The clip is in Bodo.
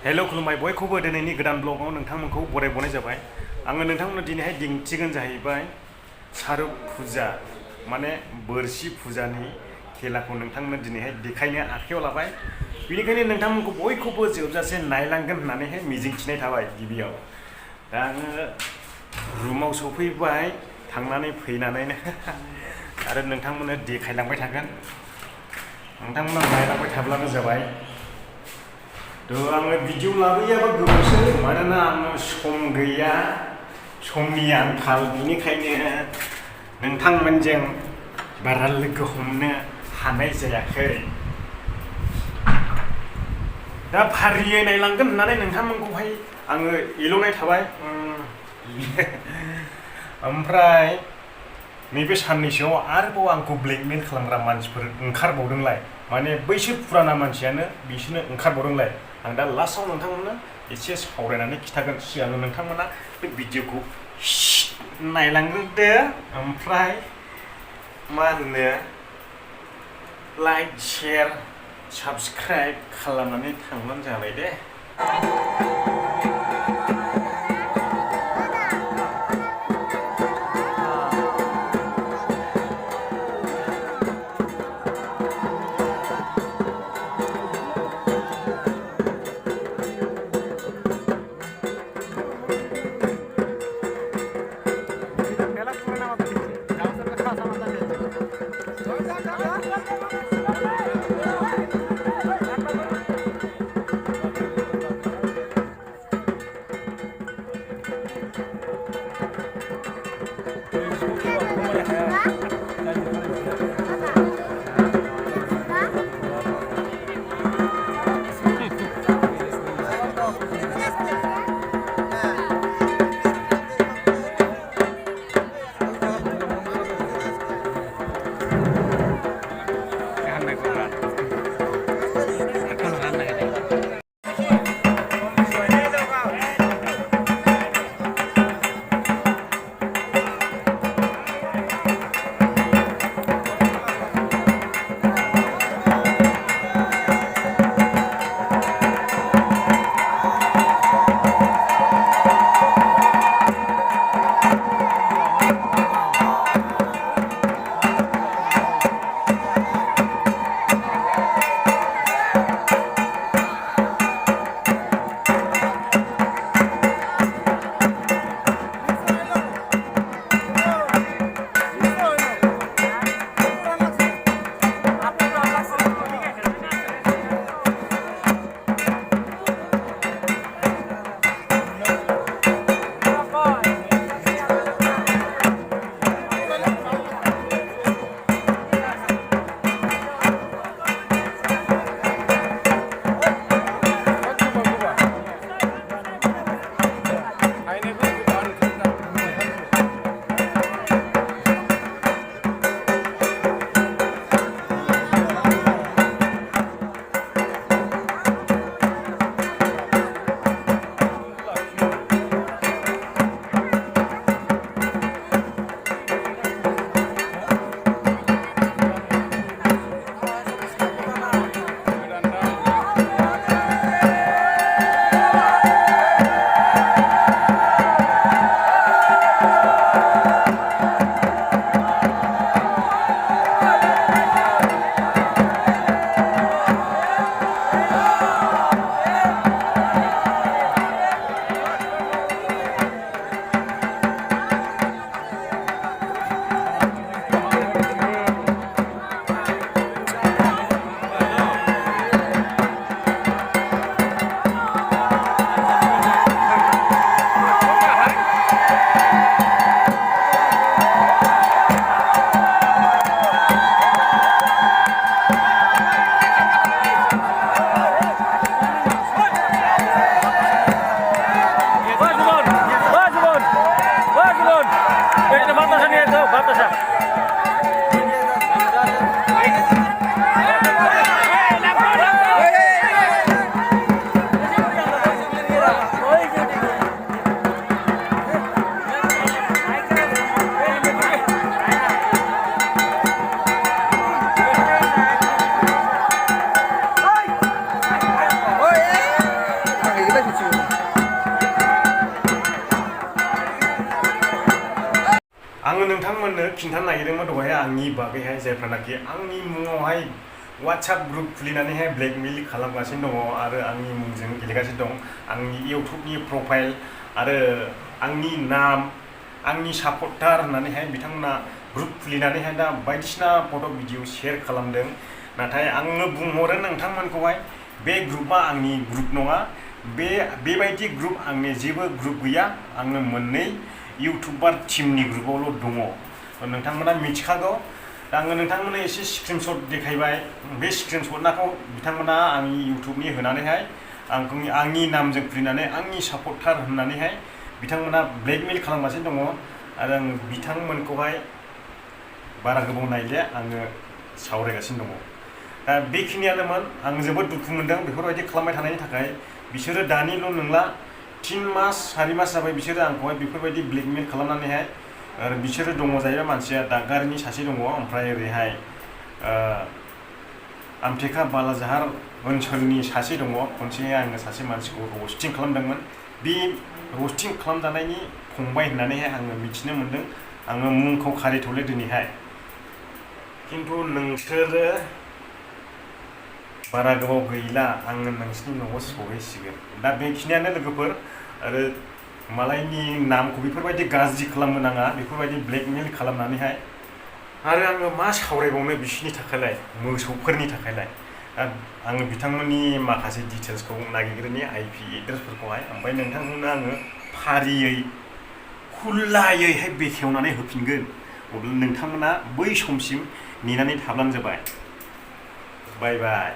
हेल' खुलुमबाय बयखौबो दिनैनि गोदान ब्लगाव नोंथांमोनखौ बरायबावनाय जाबाय। आङो नोंथांमोननो दिनैहाय दिन्थिगोन जाहैबाय चारक फुजा माने बोरसि फुजानि खेलाखौ नोंथांमोननो दिनैहाय देखायनो आखायाव लाबाय। बेनिखायनो नोंथांमोनखौ बयखौबो जोबजासे नायलांगोन होननानैहाय मिजिंथिनाय थाबाय गिबियाव। दा आङो रुमाव सफैबाय थांनानै फैनानैनो आरो नोंथांमोननो देखायलांबाय थागोन। नोंथांमोना नायलांबाय थाब्लानो जाबाय। आङो भिडिअ लाबोयाबा गोबावसै मानोना आङो सम गैया, समनि आंखाल, बेनिखायनो नोंथांमोनजों बारा लोगो हमनो हानाय जायाखै। दा फारियै नायलांगोन होननानै नोंथांमोनखौहाय आङो एल'नाय थाबाय। ओमफ्राय नैबे साननैसोआव आरोबाव आंखौ ब्लेकमेल खालामग्रा मानसिफोर ओंखारबावदोंलाय, माने बैसोर फुराना मानसियानो बिसोरनो ओंखारबावदोंलाय। आं दा लास्टआव नोंथांमोननो एसे सावरायनानै खिथागोन। सिगांनो नोंथांमोना बे भिडिअखौ नायलांग्रोदो, ओमफ्राय मा होनो लाइक, शेयार, साबस्क्राइब खालामनानै थांबानो जाबाय दे। बिथांमोननो खिन्थानो नागिरदोंमोन दहाय आंनि बागैहाय जायफ्रानाखि आंनि मुङावहाय WhatsApp ग्रुप खुलिनानैहाय ब्लेकमेल खालामगासिनो दङ आरो आंनि मुंजों गेलेगासिनो दं आंनि इउटुबनि प्रफाइल आरो आंनि नाम आंनि सापर्टार होननानैहाय बिथांमोना ग्रुप खुलिनानैहाय दा बायदिसिना फट' भिडिअ शेयार खालामदों नाथाय आङो बुंहरो नोंथांमोनखौहाय बे ग्रुपआ आंनि ग्रुप नङा बेबायदि ग्रुप आंनि जेबो ग्रुप गैया आङो मोननै इउटुबार टीमनि ग्रुपआवल' दङ नोंथांमोना मिथिखागौ दा आङो नोंथांमोननो एसे स्क्रिनशट देखायबाय बे स्क्रिनशटखौ बिथांमोना आंनि इउटुबनि होनानैहाय आंनि नामजों खुलिनानै आंनि सापर्टार होननानैहाय बिथांमोना ब्लेकमेल खालामगासिनो दङ आरो आं बिथांमोनखौहाय बारा गोबाव नायले आङो सावरायगासिनो दङ दा बेखिनियानोमोन आं जोबोद दुखु मोनदों बेफोरबायदि खालामबाय थानायनि थाखाय बिसोरो दानिल' नंला 3 मास 4 मास जाबाय बिसोरो आंखौहाय बेफोरबायदि ब्लेकमेल खालामनानैहाय आरो बिसोरो दङ जाहैबाय मानसिया दादगारिनि सासे दङ ओमफ्राय ओरैहाय आमथेखा बालाजाहार ओनसोलनि सासे दङ खनसे आङो सासे मानसिखौ रस्टिं खालामदोंमोन बे रस्टिं खालामजानायनि फंबाय होननानैहाय आङो मिथिनो मोन्दों आङो मुंखौ खारिथ'ले दिनैहाय खिन्थु नोंसोरो बारा गोबाव गैला आङो नोंसिनि न'आव सहैसिगोन दा बेखिनियानो लोगोफोर आरो मालायनि नामखौ बेफोरबायदि गाज्रि खालामनो नाङा बेफोरबायदि ब्लेकमेल खालामनानैहाय आरो आङो मा सावरायबावनो बिसोरनि थाखायलाय मोसौफोरनि थाखायलाय आङो बिथांमोननि माखासे डिटेल्सखौ नागिरग्रोनि IP एड्रेसफोरखौहाय ओमफ्राय नोंथांमोननो आङो फारियै खुलायैहाय बेखेवनानै होफिनगोन अब्ला नोंथांमोना बै समसिम नेनानै थाब्लानो जाबाय बाय बाय